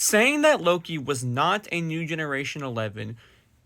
Saying that Loki was not a New Generation 11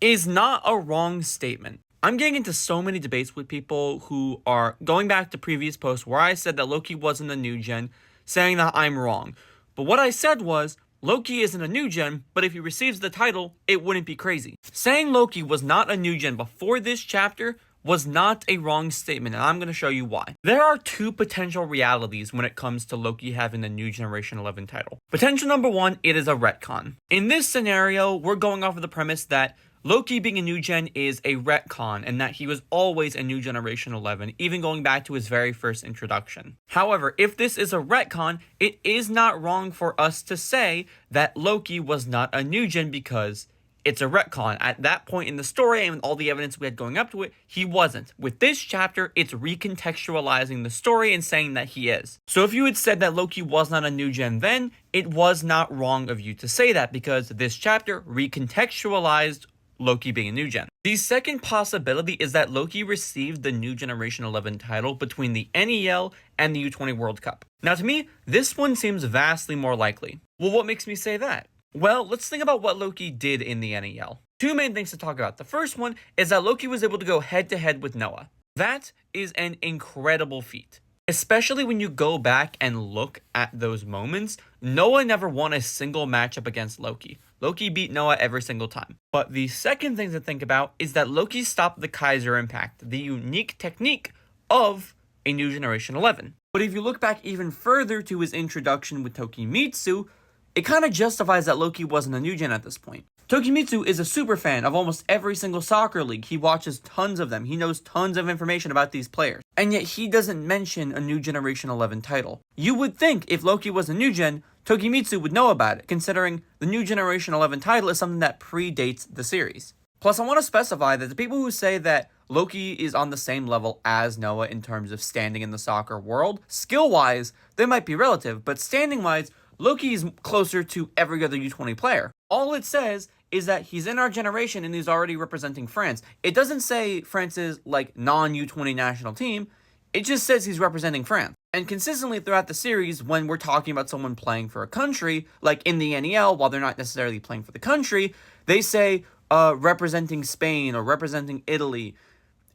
is not a wrong statement. I'm getting into so many debates with people who are going back to previous posts where I said that Loki wasn't a new gen, saying that I'm wrong. But what I said was, Loki isn't a new gen, but if he receives the title, it wouldn't be crazy. Saying Loki was not a new gen before this chapter was not a wrong statement, and I'm going to show you why. There are two potential realities when it comes to Loki having the New Generation 11 title. Potential number one, it is a retcon. In this scenario, we're going off of the premise that Loki being a new gen is a retcon, and that he was always a New Generation 11, even going back to his very first introduction. However, if this is a retcon, it is not wrong for us to say that Loki was not a new gen because it's a retcon. At that point in the story and all the evidence we had going up to it, he wasn't. With this chapter, it's recontextualizing the story and saying that he is. So if you had said that Loki was not a new gen then, it was not wrong of you to say that because this chapter recontextualized Loki being a new gen. The second possibility is that Loki received the New Generation 11 title between the NEL and the U20 World Cup. Now to me, this one seems vastly more likely. Well, what makes me say that? Well, let's think about what Loki did in the NEL. Two main things to talk about. The first one is that Loki was able to go head-to-head with Noah. That is an incredible feat. Especially when you go back and look at those moments, Noah never won a single matchup against Loki. Loki beat Noah every single time. But the second thing to think about is that Loki stopped the Kaiser Impact, the unique technique of a New Generation 11. But if you look back even further to his introduction with Tokimitsu, it kind of justifies that Loki wasn't a new gen at this point. Tokimitsu is a super fan of almost every single soccer league. He watches tons of them. He knows tons of information about these players. And yet he doesn't mention a New Generation 11 title. You would think if Loki was a new gen, Tokimitsu would know about it, considering the New Generation 11 title is something that predates the series. Plus, I want to specify that the people who say that Loki is on the same level as Noah in terms of standing in the soccer world, skill-wise, they might be relative, but standing-wise, Loki is closer to every other U20 player. All it says is that he's in our generation and he's already representing France. It doesn't say France's non-U20 national team. It just says he's representing France. And consistently throughout the series, when we're talking about someone playing for a country, like in the NEL, while they're not necessarily playing for the country, they say representing Spain or representing Italy.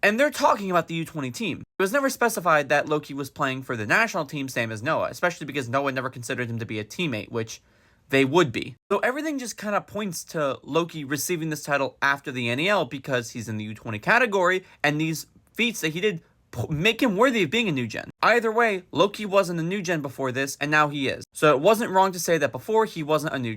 And they're talking about the U20 team. It was never specified that Loki was playing for the national team, same as Noah, especially because Noah never considered him to be a teammate, which they would be. So everything just kind of points to Loki receiving this title after the NEL because he's in the U20 category, and these feats that he did make him worthy of being a new gen. Either way, Loki wasn't a new gen before this, and now he is. So it wasn't wrong to say that before he wasn't a new gen.